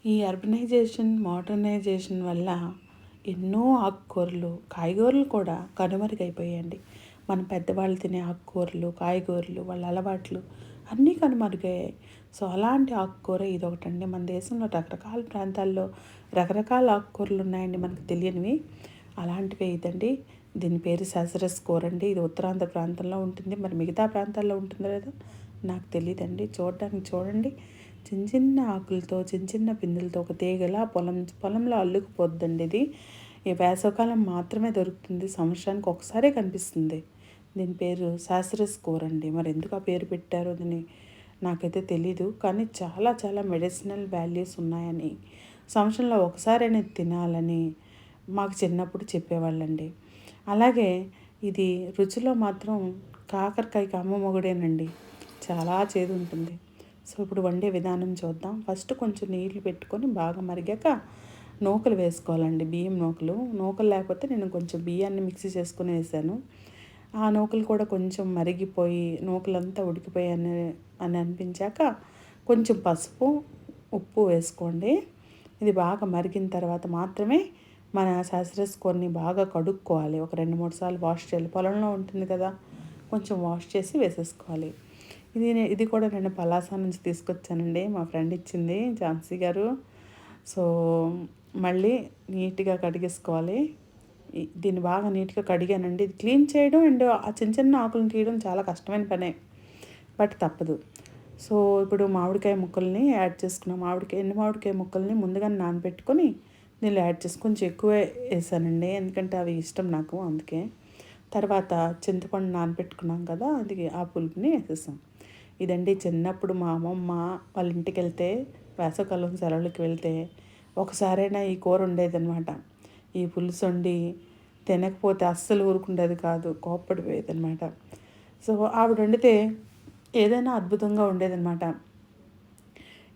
ఈ urbanisation, modernisation వల్ల ఎన్నో ఆకుకూరలు, కాయగూరలు కూడా కనుమరుగైపోయాయండి. మన పెద్దవాళ్ళు తినే ఆకుకూరలు, కాయగూరలు, వాళ్ళ అలవాట్లు అన్నీ కనుమరుగయ్యాయి. సో, అలాంటి ఆకుకూర ఇదొకటండి. మన దేశంలో రకరకాల ప్రాంతాల్లో రకరకాల ఆకుకూరలు ఉన్నాయండి మనకు తెలియనివి. అలాంటివే ఇదండి. దీని పేరు ససరస్ కూర అండి. ఇది ఉత్తరాంధ్ర ప్రాంతంలో ఉంటుంది. మరి మిగతా ప్రాంతాల్లో ఉంటుందో లేదో నాకు తెలీదండి. చూడడానికి చూడండి, చిన్న చిన్న ఆకులతో, చిన్న చిన్న పిందెలతో ఒక తీగలా పొలంలో అల్లుకుపోద్దండి ఇది. ఈ వేసవికాలం మాత్రమే దొరుకుతుంది. సంవత్సరానికి ఒకసారే కనిపిస్తుంది. దీని పేరు సాసరస్ కూర అండి. మరి ఎందుకు ఆ పేరు పెట్టారో దీన్ని నాకైతే తెలీదు. కానీ చాలా చాలా మెడిసినల్ వాల్యూస్ ఉన్నాయని, సంవత్సరంలో ఒకసారైనా తినాలని మాకు చిన్నప్పుడు చెప్పేవాళ్ళండి. అలాగే ఇది రుచిలో మాత్రం కాకరకాయకి అమ్మ మొగుడేనండి. చాలా చేదు ఉంటుంది. సో, ఇప్పుడు వండే విధానం చూద్దాం. ఫస్ట్ కొంచెం నీళ్ళు పెట్టుకొని బాగా మరిగాక నూకలు వేసుకోవాలండి. బియ్యం నూకలు. నూకలు లేకపోతే నేను కొంచెం బియ్యాన్ని మిక్సీ చేసుకొని వేసాను. ఆ నూకలు కూడా కొంచెం మరిగిపోయి నూకలంతా ఉడికిపోయాయని అనిపించాక కొంచెం పసుపు, ఉప్పు వేసుకోండి. ఇది బాగా మరిగిన తర్వాత మాత్రమే మన సాసరస్ కూరని బాగా కడుక్కోవాలి. ఒక 2-3 సార్లు వాష్ చేయాలి. పొలంలో ఉంటుంది కదా, కొంచెం వాష్ చేసి వేసేసుకోవాలి. ఇది కూడా నేను పలాస నుంచి తీసుకొచ్చానండి. మా ఫ్రెండ్ ఇచ్చింది, ఝాన్సీ గారు. సో, మళ్ళీ నీట్గా కడిగేసుకోవాలి. దీన్ని బాగా నీట్గా కడిగానండి. ఇది క్లీన్ చేయడం అండ్ ఆ చిన్న చిన్న ఆకులను తీయడం చాలా కష్టమైన పనే, బట్ తప్పదు. సో, ఇప్పుడు మామిడికాయ ముక్కల్ని యాడ్ చేసుకున్నాం. ఎండు మామిడికాయ ముక్కల్ని ముందుగా నానబెట్టుకొని దీనిలో యాడ్ చేసి కొంచెం ఎక్కువే వేసానండి, ఎందుకంటే అవి ఇష్టం నాకు, అందుకే. తర్వాత చింతపండు నానబెట్టుకున్నాం కదా, అది ఆ పులుపుని వేసేసాం. ఇదండి చిన్నప్పుడు మా అమ్మమ్మ వాళ్ళ ఇంటికి వెళ్తే, వేసవికాలం సెలవులకి వెళ్తే ఒకసారైనా ఈ కూర ఉండేదన్నమాట. ఈ పులుసు వండి తినకపోతే అస్సలు ఊరుకుండేది కాదు, కోప్పడిపోయేదన్నమాట. సో, ఆవిడ వండితే ఏదైనా అద్భుతంగా ఉండేదన్నమాట.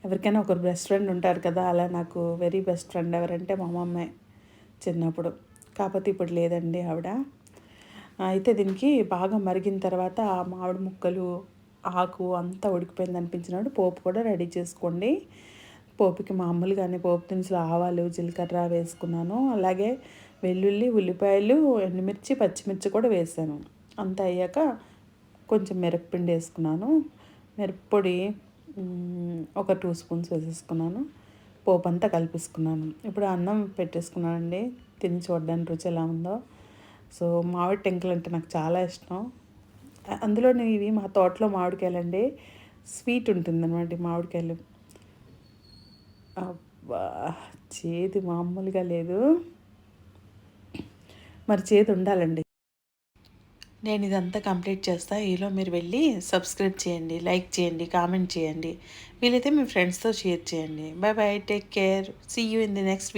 ఎవరికైనా ఒకరు బెస్ట్ ఫ్రెండ్ ఉంటారు కదా, అలా నాకు వెరీ బెస్ట్ ఫ్రెండ్ ఎవరంటే మా అమ్మమ్మే చిన్నప్పుడు. కాకపోతే ఇప్పుడు లేదండి ఆవిడ. అయితే దీనికి బాగా మరిగిన తర్వాత ఆ మామిడి ముక్కలు, ఆకు అంతా ఉడికిపోయింది అనిపించినప్పుడు పోపు కూడా రెడీ చేసుకోండి. పోపుకి మామూలుగానే పోపు దినుసులు, ఆవాలు, జీలకర్ర వేసుకున్నాను. అలాగే వెల్లుల్లి, ఉల్లిపాయలు, ఎండుమిర్చి, పచ్చిమిర్చి కూడా వేసాను. అంతా అయ్యాక కొంచెం మిరప్పొడి వేసుకున్నాను. మిరప్పొడి ఒక 2 స్పూన్స్ వేసేసుకున్నాను. పోపు అంతా కలిపేసుకున్నాను. ఇప్పుడు అన్నం పెట్టేసుకున్నానండి. తిని చూడడానికి రుచి ఎలా ఉందో. సో, మామిడి టెంకలు అంటే నాకు చాలా ఇష్టం. అందులోని ఇవి మా తోటలో మామిడికాయలండి. స్వీట్ ఉంటుందన్నమాట ఈ మామిడికాయలు. అబ్బా! చేదు మామూలుగా లేదు. మరి చేదు ఉండాలండి. నేను ఇదంతా కంప్లీట్ చేస్తా. ఈలో మీరు వెళ్ళి సబ్స్క్రైబ్ చేయండి, లైక్ చేయండి, కామెంట్ చేయండి. వీలైతే మీ ఫ్రెండ్స్తో షేర్ చేయండి. Bye bye, take care, see you in the next video.